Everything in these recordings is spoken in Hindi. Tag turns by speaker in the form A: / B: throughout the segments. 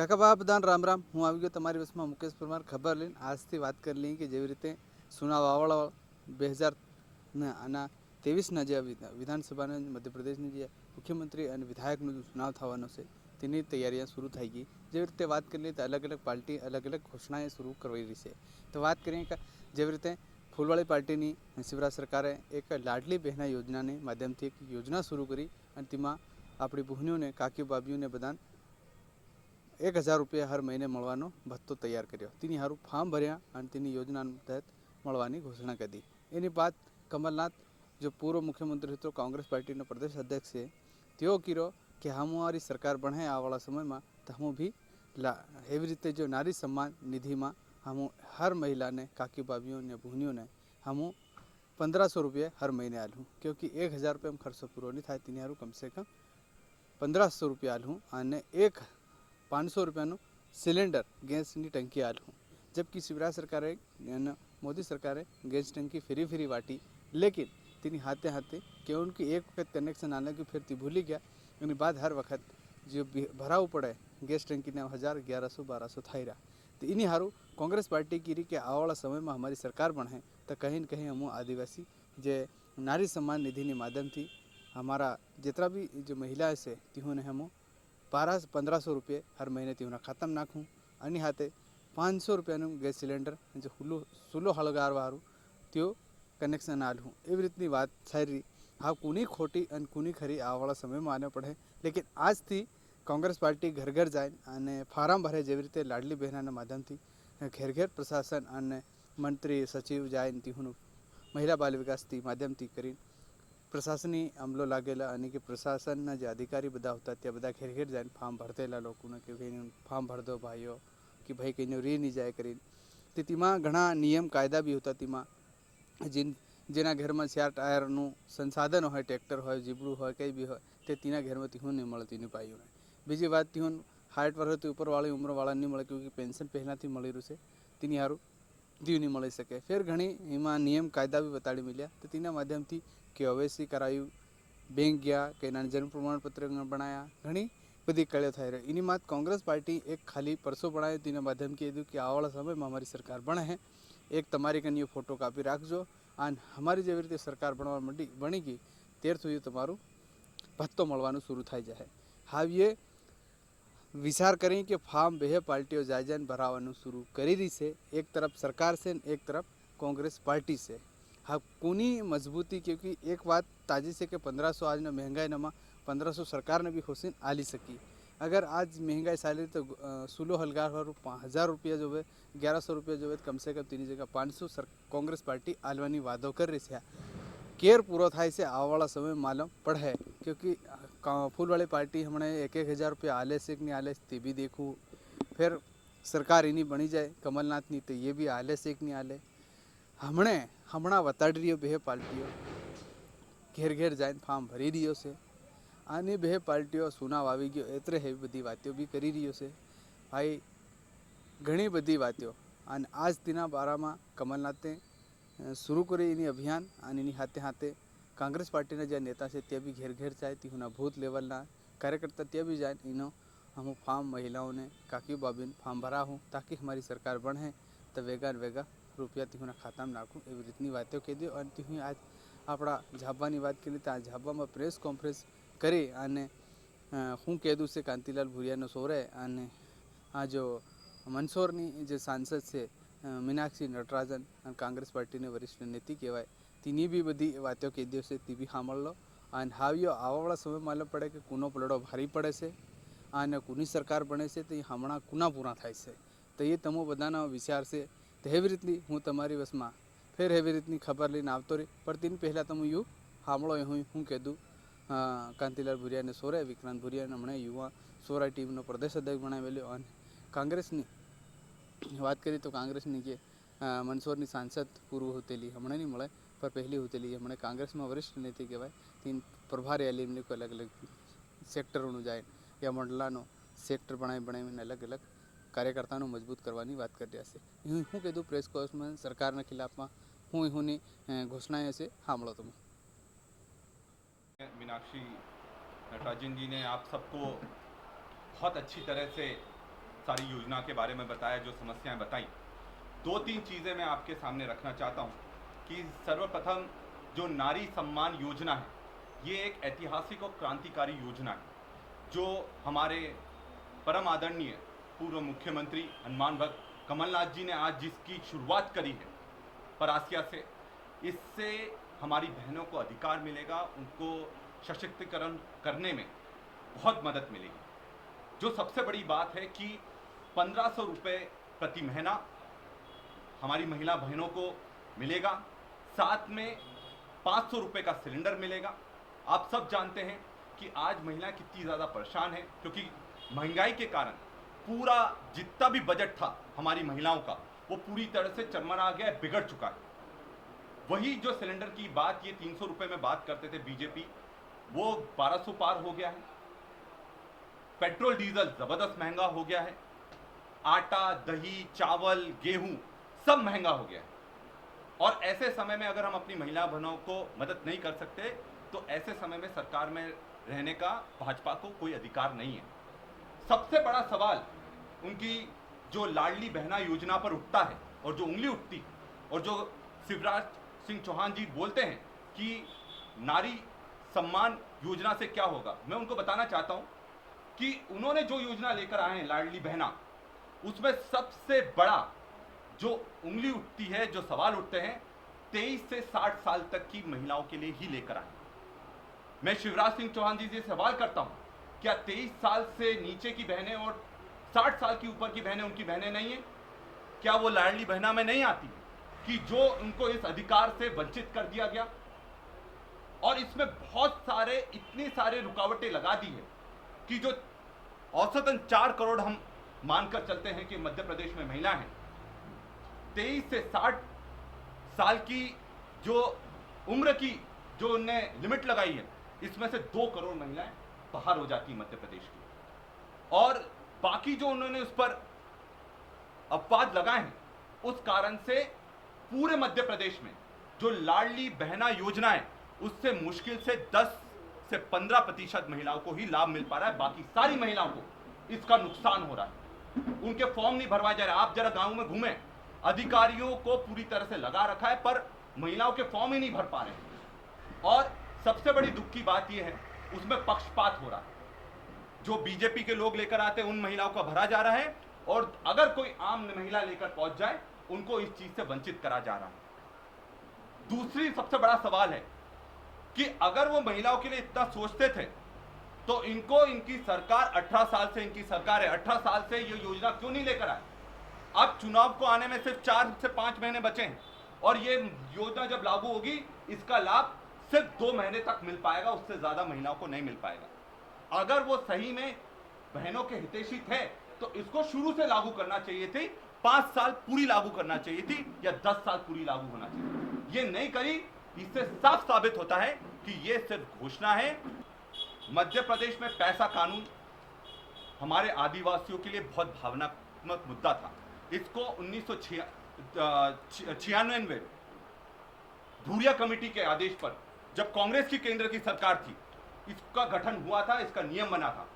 A: કાકા બધાને રામ રામ. હું આવી ગયો તમારી વસમાં મુકેશ પરમાર. ખબર લઈને આજથી વાત કરી લઈએ કે જેવી રીતે સુના વાવળ 2023ના જે વિધાનસભાના મધ્યપ્રદેશની જે મુખ્યમંત્રી અને વિધાયકનો ચુનાવ થવાનો છે તેની તૈયારીઓ શરૂ થઈ ગઈ. જેવી રીતે વાત કરી લઈએ તો અલગ અલગ પાર્ટી અલગ અલગ ઘોષણાએ શરૂ કરવી રહી છે. તો વાત કરીએ કે જેવી રીતે ફૂલવાળી પાર્ટીની શિવરાજ સરકારે એક લાડલી બહેના યોજનાની માધ્યમથી એક યોજના શરૂ કરી અને તેમાં આપણી બહેનોને કાકી બાબીઓને બધા 1000 રૂપિયા હર મહિને મળવાનો ભથ્થો તૈયાર કર્યો. તેની સારું ફોર્મ ભર્યા અને તેની યોજના તહેત મળવાની ઘોષણા કરી. એની બાદ કમલનાથ જો પૂર્વ મુખ્યમંત્રી હતો, કોંગ્રેસ પાર્ટીનો પ્રદેશ અધ્યક્ષ છે, તેઓ કીધો કે હમારી સરકાર બને આવવાળા સમયમાં તો હું બી એવી રીતે જો નારી સન્માન નિધિમાં હું હર મહિલાને કાકી બાબીઓને બહેનોને હું 1500 રૂપિયા હર મહિને આલું, क्योंकि 1000 રૂપિયા ખર્ચો પૂરો નહીં થાય તેની સારું કમસે કમ 1500 રૂપિયા આલું અને 500 રૂપિયાનું સિलेंडर ગેસની ટંકી આલું. जबकि शिवराज सरकारे मोदी सरकारे गैस टंकी फ्री वाटी, लेकिन तेनी हाथे हाथे कि उनकी एक वक्त कनेक्शन आने की फिर ती भूली गया. बाद हर वक्त जो भराव पड़े गैस टंकी ने 1000 1100 1200 थाई रहा. तो इन्हीं हारू कांग्रेस पार्टी की रही कि आवाला समय में हमारी सरकार बने तो कहीं न कहीं हम आदिवासी जे नारी सम्मान निधि माध्यम थी हमारा जितना भी जो महिला से तीहों हम 1500 રૂપિયા હર મહિને તેઓના ખાતામાં નાખું અને હાથે 500 રૂપિયાનું ગેસ સિलेंडर જે સુલો હળગારવાળું તેઓ કનેક્શન આલું. એવી રીતની વાત થઈ રહી. હા, કુની ખોટી અને કુની ખરી આવવાળા સમયમાં આને પડે. લેકિન આજથી કોંગ્રેસ પાર્ટી ઘર ઘર જાય અને ફાર્મ ભરે જેવી રીતે લાડલી બહેનાના માધ્યમથી ઘેર ઘેર પ્રશાસન અને મંત્રી સચિવ જાય તેઓનું મહિલા બાલ વિકાસથી માધ્યમથી કરીને પ્રશાસની અમલો લાગેલા અને કે પ્રશાસનના જે અધિકારી બધા હતા ત્યાં બધા ઘેર ઘેર જઈને ફોર્મ ભરતેલા લોકોને કે ભાઈ ફોર્મ ભર દો ભાઈઓ કે ભાઈ કંઈનો રી નહીં જાય કરીને. તે તેમાં ઘણા નિયમ કાયદા બી હતા. તેમાં જેના ઘરમાં 4 ટાયરનું સંસાધન હોય, ટ્રેક્ટર હોય, જીબડું હોય, કંઈ બી હોય તે તેના ઘરમાં તીહું નહીં મળે તેની ભાઈઓને. બીજી વાત તીહું 60 વર્ષથી ઉપરવાળી ઉંમરવાળા નહીં મળે, ક્योंकि પેન્શન પહેલાંથી મળી રહ્યું છે તેની સારું દીવ નહીં મળી શકે. ફેર ઘણી એમાં નિયમ કાયદા બી બતાડી મળ્યા. તો તેના માધ્યમથી કેવાયસી કરાયું, બેંક ગયા કે એના જન્મ પ્રમાણપત્ર બનાવ્યા, ઘણી બધી કળીઓ થઈ રહી. એની માત કોંગ્રેસ પાર્ટી એક ખાલી પરસો બનાવ્યો તેના માધ્યમથી કીધું કે આવવાળા સમયમાં અમારી સરકાર બને છે, એક તમારી કનીઓ ફોટો કાપી રાખજો અને અમારી જેવી રીતે સરકાર બની ગઈ ત્યાર સુધી તમારું ભથ્થો મળવાનું શરૂ થઈ જાય. હવે વિચાર કરી કે ફાર્મ બે પાર્ટીઓ જાયજાન ભરાવાનું શરૂ કરી રહી છે. એક તરફ સરકાર છે ને એક તરફ कांग्रेस पार्टी से. हाँ, कोनी मजबूती, क्योंकि एक बात ताजी से कि 1500 आज ना महंगाई नमा 1500 सरकार ने भी हुसैन आली सकी. अगर आज महंगाई साली तो 16 हल्गार 1000 रुपया जो है 1100 रुपया जो है कम से कम तीन जगह 500 कांग्रेस पार्टी आलवानी वादों कर रही है. केयर पूरा थाय से आवाला समय मालूम पड़े, क्योंकि फूल वाली पार्टी हमने 1000 रुपया आले से नहीं आले ते भी देखूँ. फिर सरकार इन्हीं बनी जाए कमलनाथ नहीं तो ये भी आले से नहीं आले. હમણાં વતાડી રહ્યો બે પાર્ટીઓ ઘેર ઘેર જઈને ફોર્મ ભરી રહ્યો છે અને બે પાર્ટીઓ સુનાવ આવી ગયો એટલે એવી બધી વાતો બી કરી રહ્યો છે. ભાઈ ઘણી બધી વાતો અને આજ તેના બારામાં કમલનાથે શરૂ કરી એની અભિયાન અને એની હાથે હાથે કોંગ્રેસ પાર્ટીના જે નેતા છે તે બી ઘેર ઘેર જાય, તેના બૂથ લેવલના કાર્યકર્તા ત્યાં બી જાય એનો हम फॉर्म महिलाओं ने काकी बाबीन फॉर्म भरा हूँ ताकि हमारी सरकार बने तो वेगा રૂપિયા તીહોના ખાતામાં નાખું. એવી રીતની વાતો કહી દો. અને તીહું આજ આપણા ઝાબાની વાત કરી તો આ ઝાબામાં પ્રેસ કોન્ફરન્સ કરી અને હું કહેતું છે કાંતિલાલ ભુરિયાનો સોરે અને આ જો મંદસૌરની જે સાંસદ છે મીનાક્ષી નટરાજન અને કોંગ્રેસ પાર્ટીની વરિષ્ઠ નેતી કહેવાય તેની બી બધી વાતો કહી દો છે તે બી સાંભળ લો. અને હાવ્યો આવવાવાળા સમય માલુમ પડે કે કુનો પલડો ભારી પડે છે અને કુની સરકાર બને છે તે હમણાં કુના પૂરા થાય છે. તો એ તમો બધાનો વિચાર છે. તો એવી રીતની હું તમારી વસમાં ફેર એવી રીતની ખબર લઈને આવતો રહી. પણ તેની પહેલાં તમે યુ સાંભળો હું કીધું કાંતિલાલ ભુરિયાને સોરે વિક્રાંત ભુરિયાને હમણાં યુવા સોરા ટીમનો પ્રદેશ અધ્યક્ષ બનાવેલો. અને કોંગ્રેસની વાત કરી તો કોંગ્રેસની જે મંદસૌરની સાંસદ પૂર્વ હોતેલી હમણાં નહીં મળે પણ પહેલી હોતેલી હમણાં કોંગ્રેસમાં વરિષ્ઠ નેતા કહેવાય. तीन प्रभारी आली एमने को अलग अलग सेक्टरों जाए या मंडलानो सेक्टर बनावीने अलग अलग कार्यकर्ताओं मजबूत करवानी बात कर रहा है. हूँ कीधु प्रेस कोर्स में सरकार खिलाफ में हूँ घोषणाएँ से सामलो तुम.
B: मीनाक्षी नटराजन जी ने आप सबको बहुत अच्छी तरह से सारी योजना के बारे में बताया, जो समस्याएं बताई। दो तीन चीज़ें मैं आपके सामने रखना चाहता हूं कि सर्वप्रथम जो नारी सम्मान योजना है, ये एक ऐतिहासिक और क्रांतिकारी योजना है जो हमारे परम आदरणीय पूर्व मुख्यमंत्री हनुमान भक्त कमलनाथ जी ने आज जिसकी शुरुआत करी है परासिया से, इससे हमारी बहनों को अधिकार मिलेगा, उनको सशक्तिकरण करने में बहुत मदद मिलेगी। जो सबसे बड़ी बात है कि 1500 रुपये प्रति महीना हमारी महिला बहनों को मिलेगा, साथ में 500 रुपये का सिलेंडर मिलेगा। आप सब जानते हैं कि आज महिला कितनी ज़्यादा परेशान है, क्योंकि महंगाई के कारण पूरा जितना भी बजट था हमारी महिलाओं का वो पूरी तरह से चरमरा गया, बिगड़ चुका है। वही जो सिलेंडर की बात ये 300 रुपये में बात करते थे बीजेपी, वो 1200 पार हो गया है। पेट्रोल डीजल ज़बरदस्त महंगा हो गया है। आटा, दही, चावल, गेहूं सब महंगा हो गया है। और ऐसे समय में अगर हम अपनी महिला बहनों को मदद नहीं कर सकते तो ऐसे समय में सरकार में रहने का भाजपा को कोई अधिकार नहीं है। सबसे बड़ा सवाल उनकी जो लाडली बहना योजना पर उठता है और जो उंगली उठती और जो शिवराज सिंह चौहान जी बोलते हैं कि नारी सम्मान योजना से क्या होगा, मैं उनको बताना चाहता हूं कि उन्होंने जो योजना लेकर आए हैं लाडली बहना, उसमें सबसे बड़ा जो उंगली उठती है, जो सवाल उठते हैं, 23 से 60 साल तक की महिलाओं के लिए ही लेकर आए। मैं शिवराज सिंह चौहान जी से सवाल करता हूं, क्या 23 साल से नीचे की बहनें और 60 साल की ऊपर की बहनें उनकी बहनें नहीं है? क्या वो लाडली बहना में नहीं आती कि जो उनको इस अधिकार से वंचित कर दिया गया? और इसमें बहुत सारे इतनी सारे रुकावटें लगा दी है कि जो औसतन 4 करोड़ हम मानकर चलते हैं कि मध्य प्रदेश में महिला हैं, 23 से 60 साल की जो उम्र की जो उनने लिमिट लगाई है, इसमें से 2 करोड़ महिलाएं बाहर हो जाती है मध्य प्रदेश की। और बाकी जो उन्होंने उस पर अपवाद लगाए हैं, उस कारण से पूरे मध्य प्रदेश में जो लाडली बहना योजना है उससे मुश्किल से 10 से 15% महिलाओं को ही लाभ मिल पा रहा है। बाकी सारी महिलाओं को इसका नुकसान हो रहा है, उनके फॉर्म नहीं भरवाए जा रहे। आप जरा गांव में घूमें, अधिकारियों को पूरी तरह से लगा रखा है पर महिलाओं के फॉर्म ही नहीं भर पा रहे हैं। और सबसे बड़ी दुख की बात यह है उसमें पक्षपात हो रहा है। जो बीजेपी के लोग लेकर आते हैं उन महिलाओं को भरा जा रहा है और अगर कोई आम महिला लेकर पहुंच जाए उनको इस चीज से वंचित करा जा रहा है। दूसरी सबसे बड़ा सवाल है कि अगर वो महिलाओं के लिए इतना सोचते थे तो इनको इनकी सरकार 18 साल से इनकी सरकार है, 18 साल से ये योजना क्यों नहीं लेकर आए? अब चुनाव को आने में सिर्फ 4 से 5 महीने बचे हैं और ये योजना जब लागू होगी इसका लाभ सिर्फ 2 महीने तक मिल पाएगा, उससे ज्यादा महिलाओं को नहीं मिल पाएगा। अगर वो सही में बहनों के हितैषी थे तो इसको शुरू से लागू करना चाहिए थी, 5 साल पूरी लागू करना चाहिए थी या 10 साल पूरी लागू होना चाहिए। ये नहीं करी, इससे साफ साबित होता है कि ये सिर्फ घोषणा है। मध्य प्रदेश में पैसा कानून हमारे आदिवासियों के लिए बहुत भावनात्मक मुद्दा था। इसको 1996 में धूरिया कमेटी के आदेश पर जब कांग्रेस की केंद्र की सरकार थी, इसका गठन हुआ था, इसका नियम बना था।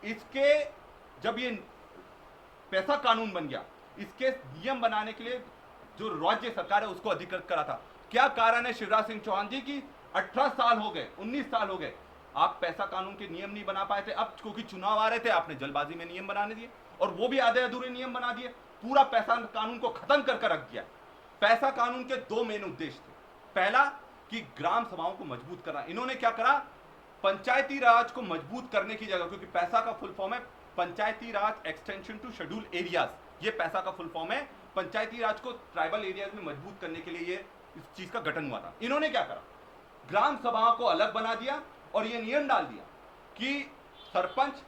B: इसके जब ये पैसा कानून बन गया, इसके नियम बनाने के लिए जो राज्य सरकार है उसको अधिकृत करा था। क्या कारण है शिवराज सिंह चौहान जी की 18 साल हो गए, 19 साल हो गए, आप पैसा कानून के नियम नहीं बना पाए थे। अब क्योंकि चुनाव आ रहे थे आपने जल्दबाजी में नियम बनाने दिए और वो भी आधे अधूरे नियम बना दिए, पूरा पैसा कानून को खत्म कर रख दिया। पैसा कानून के 2 मेन उद्देश्य थे। पहला कि ग्राम सभाओं को मजबूत करना। इन्होंने क्या करा, पंचायती राज को मजबूत करने की जगह, क्योंकि पैसा का फुल फॉर्म है पंचायती राज एक्सटेंशन टू शेड्यूल एरियाज, ये पैसा का फुल फॉर्म है। पंचायती राज को ट्राइबल एरियाज में मजबूत करने के लिए ये इस चीज का गठन हुआ था। इन्होंने क्या करा, ग्राम सभाओं को अलग बना दिया और ये नियम डाल दिया कि सरपंच,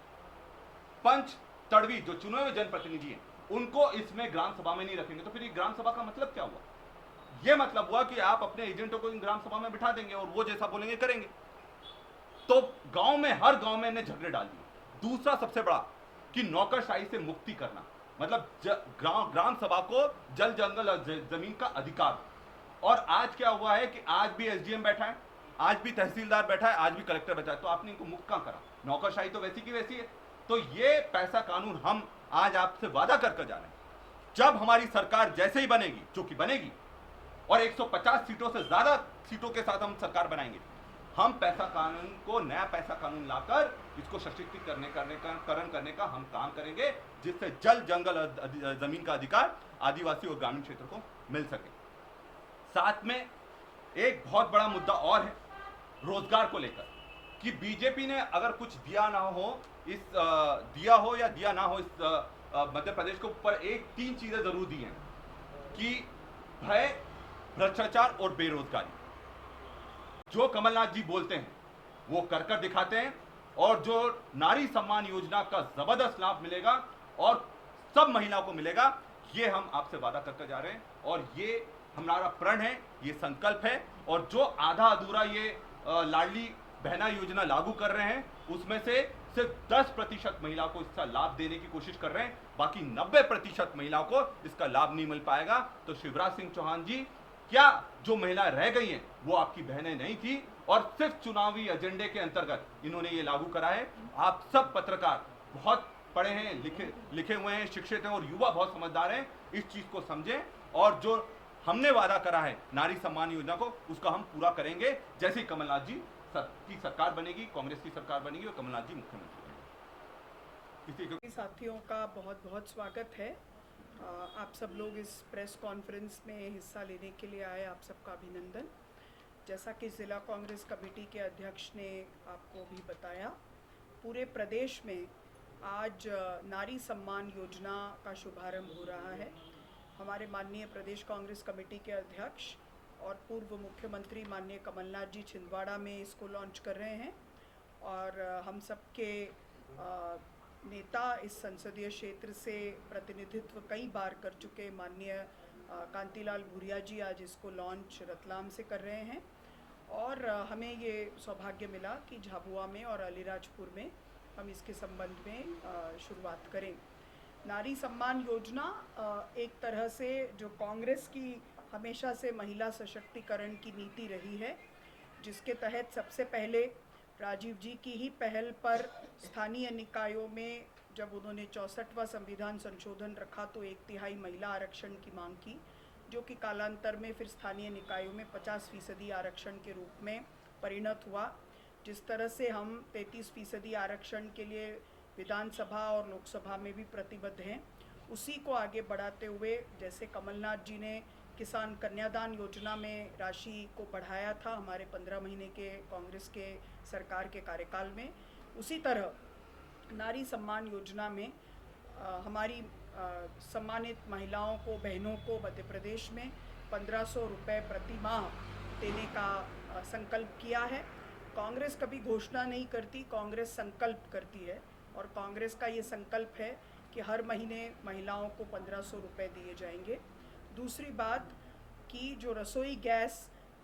B: पंच, तड़वी जो चुने हुए जनप्रतिनिधि हैं उनको इसमें ग्राम सभा में नहीं रखेंगे। तो फिर ये ग्राम सभा का मतलब क्या हुआ? ये मतलब हुआ कि आप अपने एजेंटों को इन ग्राम सभा में बिठा देंगे और वो जैसा बोलेंगे करेंगे। तो गांव में, हर गांव में इन्हें झगड़े डाल दिए। दूसरा सबसे बड़ा कि नौकरशाही से मुक्ति करना, मतलब ग्राम सभा को जल जंगल और जमीन का अधिकार। और आज क्या हुआ है कि आज भी एसडीएम बैठा है, आज भी तहसीलदार बैठा है, आज भी कलेक्टर बैठा है, तो आपने इनको मुक्त कहां करा? नौकरशाही तो वैसी की वैसी है। तो ये पैसा कानून हम आज आपसे वादा कर जा रहे हैं, जब हमारी सरकार जैसे ही बनेगी, जो कि बनेगी, और 150 सीटों से ज्यादा सीटों के साथ हम सरकार बनाएंगे, हम पैसा कानून को, नया पैसा कानून लाकर इसको सशक्तिकरण करने का हम काम करेंगे, जिससे जल जंगल और जमीन का अधिकार आदिवासी और ग्रामीण क्षेत्र को मिल सके। साथ में एक बहुत बड़ा मुद्दा और है रोजगार को लेकर, कि बीजेपी ने अगर कुछ दिया ना हो दिया हो या दिया ना हो इस मध्य प्रदेश को ऊपर, एक 3 चीजें जरूर दी हैं, कि भय, भ्रष्टाचार और बेरोजगारी। जो कमलनाथ जी बोलते हैं वो कर दिखाते हैं, और जो नारी सम्मान योजना का जबरदस्त लाभ मिलेगा और सब महिलाओं को मिलेगा, ये हम आपसे वादा कर जा रहे हैं, और ये हमारा प्रण है, ये संकल्प है। और जो आधा अधूरा ये लाडली बहना योजना लागू कर रहे हैं, उसमें से सिर्फ 10% महिला को इसका लाभ देने की कोशिश कर रहे हैं, बाकी 90% महिलाओं को इसका लाभ नहीं मिल पाएगा। तो शिवराज सिंह चौहान जी, क्या जो महिला रह गई हैं वो आपकी बहनें नहीं थी, और सिर्फ चुनावी एजेंडे के अंतर्गत इन्होंने ये लागू करा है? आप सब पत्रकार बहुत पढ़े हैं, लिखे हुए हैं, शिक्षित हैं, और युवा बहुत समझदार हैं, इस चीज को समझें, और जो हमने वादा करा है नारी सम्मान योजना को, उसका हम पूरा करेंगे, जैसे ही कमलनाथ जी की सरकार बनेगी, कांग्रेस की सरकार बनेगी और कमलनाथ जी मुख्यमंत्री बनेंगे।
C: साथियों का बहुत बहुत स्वागत है। आप सब लोग इस प्रेस कॉन्फ्रेंस में हिस्सा लेने के लिए आए, आप सबका अभिनंदन। जैसा कि ज़िला कांग्रेस कमेटी के अध्यक्ष ने आपको भी बताया, पूरे प्रदेश में आज नारी सम्मान योजना का शुभारंभ हो रहा है। हमारे माननीय प्रदेश कांग्रेस कमेटी के अध्यक्ष और पूर्व मुख्यमंत्री माननीय कमलनाथ जी छिंदवाड़ा में इसको लॉन्च कर रहे हैं, और हम सबके नेता इस संसदीय क्षेत्र से प्रतिनिधित्व कई बार कर चुके माननीय कांतिलाल भूरिया जी आज इसको लॉन्च रतलाम से कर रहे हैं, और हमें ये सौभाग्य मिला कि झाबुआ में और अलीराजपुर में हम इसके संबंध में शुरुआत करें। नारी सम्मान योजना एक तरह से जो कांग्रेस की हमेशा से महिला सशक्तिकरण की नीति रही है, जिसके तहत सबसे पहले राजीव जी की ही पहल पर स्थानीय निकायों में जब उन्होंने 64वां संविधान संशोधन रखा तो 1/3 महिला आरक्षण की मांग की, जो कि कालांतर में फिर स्थानीय निकायों में 50% आरक्षण के रूप में परिणत हुआ। जिस तरह से हम 33% आरक्षण के लिए विधानसभा और लोकसभा में भी प्रतिबद्ध हैं, उसी को आगे बढ़ाते हुए जैसे कमलनाथ जी ने किसान कन्यादान योजना में राशि को बढ़ाया था हमारे 15 महीने के कांग्रेस के सरकार के कार्यकाल में, उसी तरह नारी सम्मान योजना में हमारी सम्मानित महिलाओं को, बहनों को मध्य प्रदेश में 1500 रुपये प्रति माह देने का संकल्प किया है। कांग्रेस कभी घोषणा नहीं करती, कांग्रेस संकल्प करती है, और कांग्रेस का ये संकल्प है कि हर महीने महिलाओं को 1500 रुपये दिए जाएंगे। दूसरी बात कि जो रसोई गैस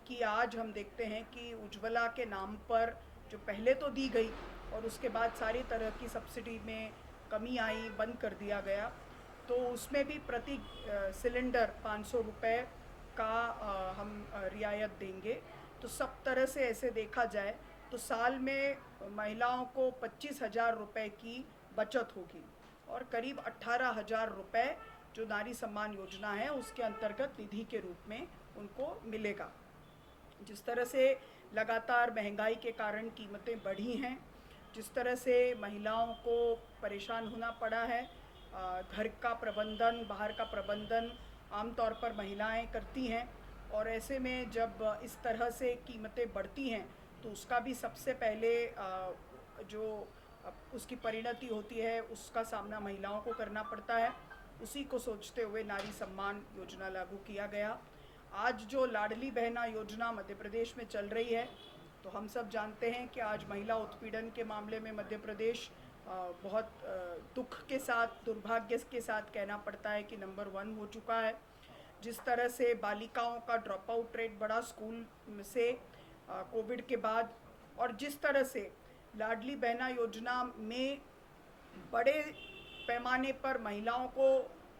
C: की आज हम देखते हैं कि उज्ज्वला के नाम पर जो पहले तो दी गई और उसके बाद सारी तरह की सब्सिडी में कमी आई, बंद कर दिया गया, तो उसमें भी प्रति सिलेंडर 500 रुपये का हम रियायत देंगे। तो सब तरह से ऐसे देखा जाए तो साल में महिलाओं को 25,000 रुपये की बचत होगी, और करीब 18,000 रुपये जो नारी सम्मान योजना है उसके अंतर्गत निधि के रूप में उनको मिलेगा। जिस तरह से लगातार महंगाई के कारण कीमतें बढ़ी हैं, जिस तरह से महिलाओं को परेशान होना पड़ा है, घर का प्रबंधन, बाहर का प्रबंधन आमतौर पर महिलाएं करती हैं, और ऐसे में जब इस तरह से कीमतें बढ़ती हैं तो उसका भी सबसे पहले जो उसकी परिणति होती है उसका सामना महिलाओं को करना पड़ता है। उसी को सोचते हुए नारी सम्मान योजना लागू किया गया। आज जो लाडली बहना योजना मध्य प्रदेश में चल रही है, तो हम सब जानते हैं कि आज महिला उत्पीड़न के मामले में मध्य प्रदेश बहुत दुख के साथ, दुर्भाग्य के साथ कहना पड़ता है कि नंबर 1 हो चुका है। जिस तरह से बालिकाओं का ड्रॉप आउट रेट बढ़ा स्कूल से कोविड के बाद, और जिस तरह से लाडली बहना योजना में बड़े पैमाने पर महिलाओं को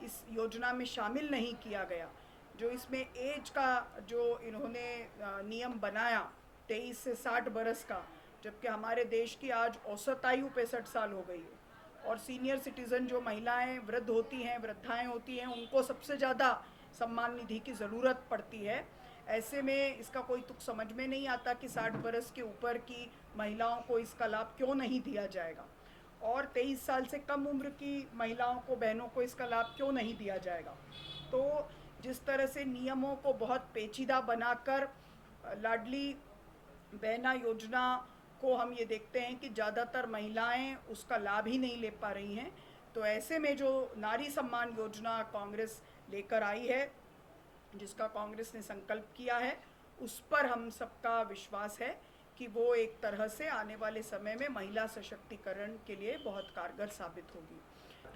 C: इस योजना में शामिल नहीं किया गया, जो इसमें एज का जो इन्होंने नियम बनाया 23 से 60 बरस का, जबकि हमारे देश की आज औसत आयु 65 साल हो गई है। और सीनियर सिटीज़न जो महिलाएं वृद्ध होती हैं, वृद्धाएं होती हैं, उनको सबसे ज़्यादा सम्मान निधि की ज़रूरत पड़ती है। ऐसे में इसका कोई तुक समझ में नहीं आता कि 60 बरस के ऊपर की महिलाओं को इसका लाभ क्यों नहीं दिया जाएगा, और 23 साल से कम उम्र की महिलाओं को, बहनों को इसका लाभ क्यों नहीं दिया जाएगा। तो जिस तरह से नियमों को बहुत पेचीदा बनाकर लाडली बहना योजना को हम ये देखते हैं कि ज़्यादातर महिलाएं उसका लाभ ही नहीं ले पा रही हैं। तो ऐसे में जो नारी सम्मान योजना कांग्रेस लेकर आई है, जिसका कांग्रेस ने संकल्प किया है, उस पर हम सबका विश्वास है कि वो एक तरह से आने वाले समय में महिला सशक्तिकरण के लिए बहुत कारगर साबित होगी।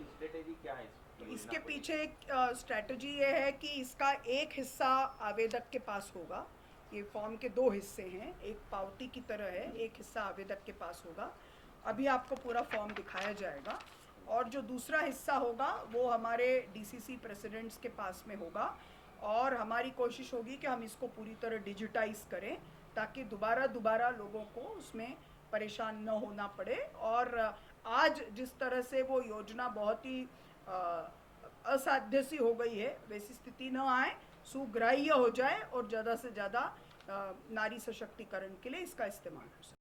D: स्ट्रेटेजी क्या है
C: तो इसके पीछे एक स्ट्रैटेजी ये है कि इसका एक हिस्सा आवेदक के पास होगा। ये फॉर्म के 2 हिस्से हैं, एक पावती की तरह है, एक हिस्सा आवेदक के पास होगा। अभी आपको पूरा फॉर्म दिखाया जाएगा, और जो दूसरा हिस्सा होगा वो हमारे डीसीसी प्रेसिडेंट्स के पास में होगा, और हमारी कोशिश होगी कि हम इसको पूरी तरह डिजिटाइज करें ताकि दोबारा लोगों को उसमें परेशान न होना पड़े। और आज जिस तरह से वो योजना बहुत ही असाध्य सी हो गई है, वैसी स्थिति न आए, सुग्राह्य हो जाए और ज़्यादा से ज़्यादा नारी सशक्तिकरण के लिए इसका इस्तेमाल हो सके।